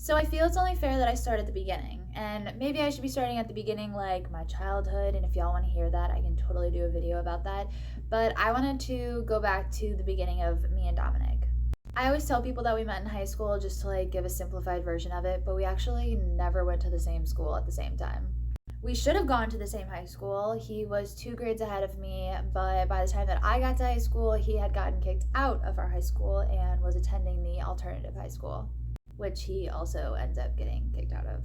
So I feel it's only fair that I start at the beginning, and maybe I should be starting at the beginning, like my childhood, and if y'all want to hear that, I can totally do a video about that. But I wanted to go back to the beginning of me and Dominic. I always tell people that we met in high school just to like give a simplified version of it, but we actually never went to the same school at the same time. We should have gone to the same high school. He was 2 grades ahead of me, but by the time that I got to high school, he had gotten kicked out of our high school and was attending the alternative high school, which he also ends up getting kicked out of.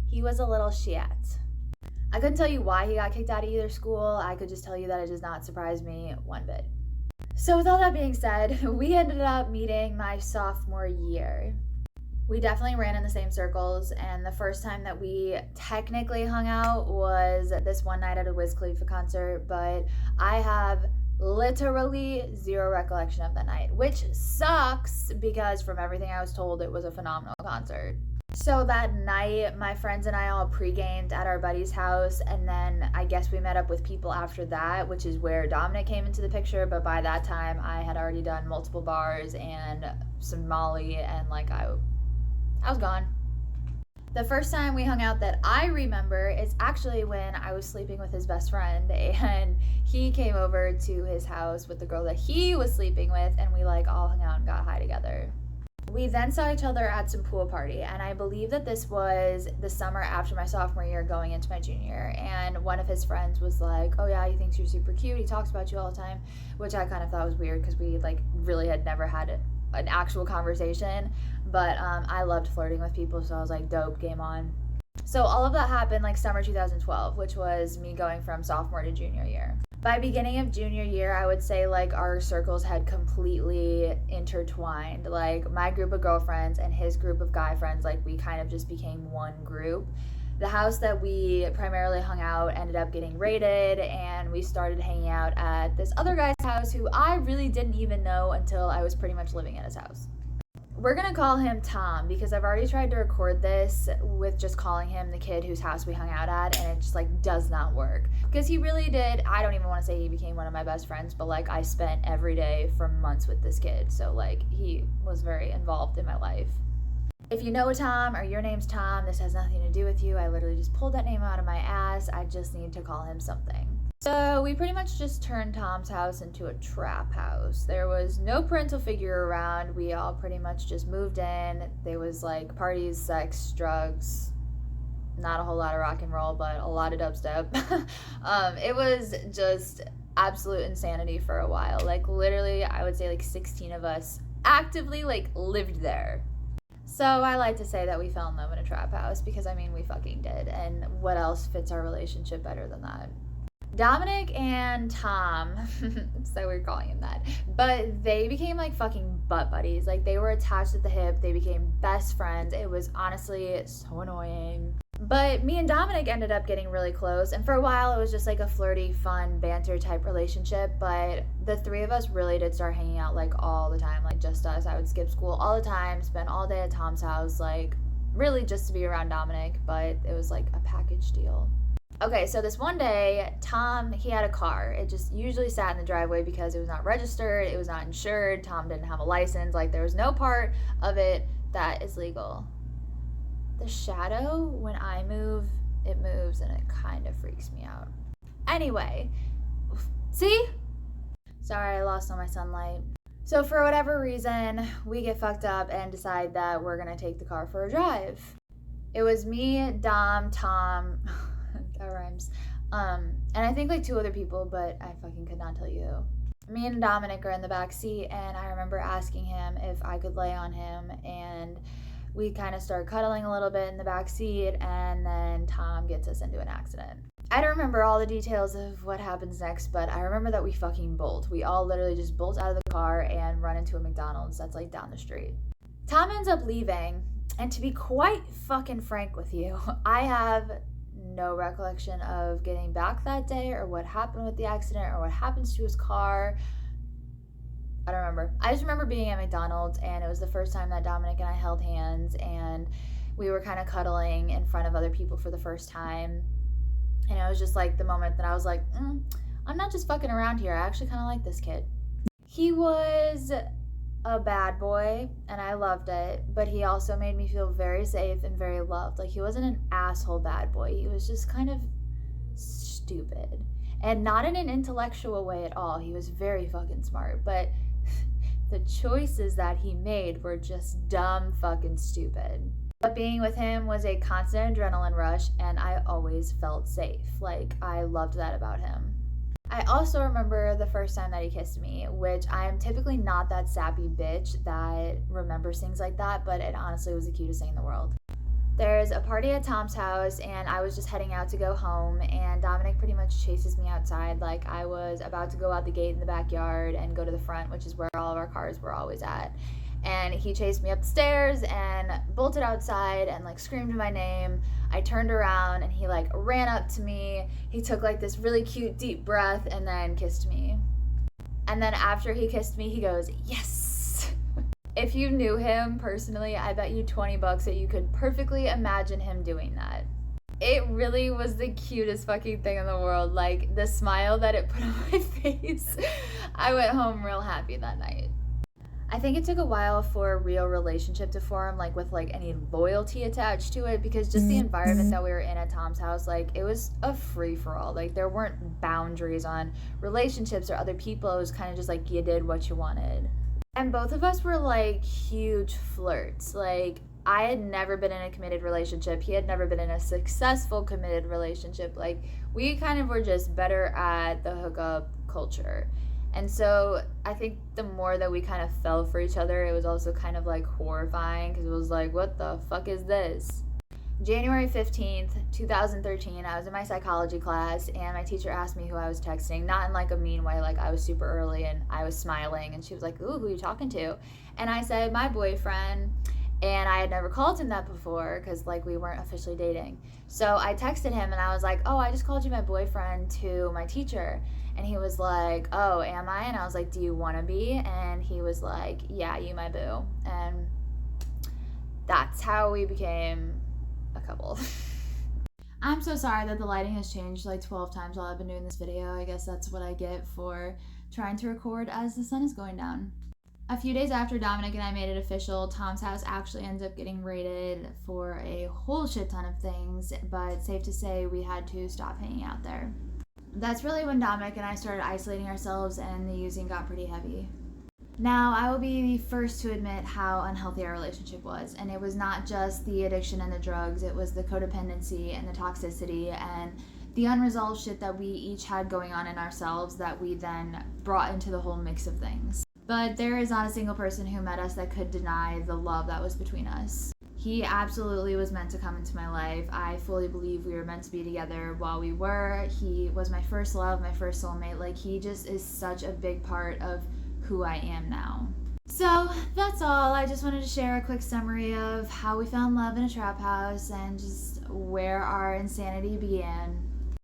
He was a little shit. I couldn't tell you why he got kicked out of either school. I could just tell you that it does not surprise me one bit. So with all that being said, we ended up meeting my sophomore year. We definitely ran in the same circles, and the first time that we technically hung out was this one night at a Wiz Khalifa concert, but I have literally zero recollection of that night, which sucks because from everything I was told, it was a phenomenal concert. So that night, my friends and I all pre-gamed at our buddy's house, and then I guess we met up with people after that, which is where Dominic came into the picture, but by that time, I had already done multiple bars and some Molly, and like I was gone. The first time we hung out that I remember is actually when I was sleeping with his best friend, and he came over to his house with the girl that he was sleeping with, and we like all hung out and got high together. We then saw each other at some pool party, and I believe that this was the summer after my sophomore year going into my junior year, and one of his friends was like, oh yeah, he thinks you're super cute, he talks about you all the time, which I kind of thought was weird because we like really had never had an actual conversation, but I loved flirting with people, so I was like, dope, game on. So all of that happened like summer 2012, which was me going from sophomore to junior year. By beginning of junior year, I would say like our circles had completely intertwined. Like my group of girlfriends and his group of guy friends, like we kind of just became one group. The house that we primarily hung out ended up getting raided, and we started hanging out at this other guy's house who I really didn't even know until I was pretty much living at his house. We're gonna call him Tom because I've already tried to record this with just calling him the kid whose house we hung out at, and it just like does not work. Because he really did, I don't even want to say he became one of my best friends, but like I spent every day for months with this kid, so like he was very involved in my life. If you know a Tom or your name's Tom, this has nothing to do with you. I literally just pulled that name out of my ass. I just need to call him something. So we pretty much just turned Tom's house into a trap house. There was no parental figure around. We all pretty much just moved in. There was like parties, sex, drugs, not a whole lot of rock and roll, but a lot of dubstep. It was just absolute insanity for a while. Like literally, I would say like 16 of us actively like lived there. So I like to say that we fell in love in a trap house because I mean we fucking did, and what else fits our relationship better than that? Dominic and Tom, so we're calling him that, but they became like fucking butt buddies. Like they were attached at the hip. They became best friends. It was honestly so annoying. But me and Dominic ended up getting really close, and for a while it was just like a flirty, fun, banter type relationship, but the three of us really did start hanging out like all the time, like just us. I would skip school all the time, spend all day at Tom's house, like really just to be around Dominic, but it was like a package deal. Okay, so this one day, Tom, he had a car. It just usually sat in the driveway because it was not registered, it was not insured, Tom didn't have a license, like there was no part of it that is legal. The shadow, when I move, it moves and it kind of freaks me out. Anyway, see? Sorry, I lost all my sunlight. So for whatever reason, we get fucked up and decide that we're gonna take the car for a drive. It was me, Dom, Tom, that rhymes, and I think like 2 other people, but I fucking could not tell you who. Me and Dominic are in the back seat, and I remember asking him if I could lay on him, and we kind of start cuddling a little bit in the back seat, and then Tom gets us into an accident. I don't remember all the details of what happens next, but I remember that we fucking bolt. We all literally just bolt out of the car and run into a McDonald's that's like down the street. Tom ends up leaving, and to be quite fucking frank with you, I have no recollection of getting back that day or what happened with the accident or what happens to his car. I don't remember. I just remember being at McDonald's, and it was the first time that Dominic and I held hands, and we were kind of cuddling in front of other people for the first time. And it was just like the moment that I was like, I'm not just fucking around here. I actually kind of like this kid. He was a bad boy, and I loved it, but he also made me feel very safe and very loved. Like, he wasn't an asshole bad boy, he was just kind of stupid. And not in an intellectual way at all. He was very fucking smart, but the choices that he made were just dumb fucking stupid. But being with him was a constant adrenaline rush, and I always felt safe. Like, I loved that about him. I also remember the first time that he kissed me, which I am typically not that sappy bitch that remembers things like that, but it honestly was the cutest thing in the world. There's a party at Tom's house, and I was just heading out to go home, and Dominic pretty much chases me outside. Like, I was about to go out the gate in the backyard and go to the front, which is where all of our cars were always at. And he chased me up the stairs and bolted outside and like screamed my name. I turned around and he like ran up to me. He took like this really cute deep breath and then kissed me. And then after he kissed me, he goes, "Yes." If you knew him personally, I bet you $20 that you could perfectly imagine him doing that. It really was the cutest fucking thing in the world. Like, the smile that it put on my face. I went home real happy that night. I think it took a while for a real relationship to form, like with like any loyalty attached to it, because just the environment that we were in at Tom's house, like it was a free-for-all. Like, there weren't boundaries on relationships or other people. It was kind of just like you did what you wanted. And both of us were like huge flirts. Like, I had never been in a committed relationship. He had never been in a successful committed relationship. Like, we kind of were just better at the hookup culture. And so I think the more that we kind of fell for each other, it was also kind of like horrifying, because it was like, what the fuck is this? January 15th, 2013, I was in my psychology class, and my teacher asked me who I was texting, not in like a mean way, like I was super early and I was smiling, and she was like, "Ooh, who are you talking to?" And I said, "My boyfriend." And I had never called him that before, because like we weren't officially dating. So I texted him and I was like, "Oh, I just called you my boyfriend to my teacher." And he was like, "Oh, am I?" And I was like, "Do you want to be?" And he was like, "Yeah, you my boo." And that's how we became a couple. I'm so sorry that the lighting has changed like 12 times while I've been doing this video. I guess that's what I get for trying to record as the sun is going down. A few days after Dominic and I made it official, Tom's house actually ends up getting raided for a whole shit ton of things, but safe to say we had to stop hanging out there. That's really when Dominic and I started isolating ourselves and the using got pretty heavy. Now, I will be the first to admit how unhealthy our relationship was, and it was not just the addiction and the drugs, it was the codependency and the toxicity and the unresolved shit that we each had going on in ourselves that we then brought into the whole mix of things. But there is not a single person who met us that could deny the love that was between us. He absolutely was meant to come into my life. I fully believe we were meant to be together while we were. He was my first love, my first soulmate. Like, he just is such a big part of who I am now. So that's all. I just wanted to share a quick summary of how we found love in a trap house and just where our insanity began.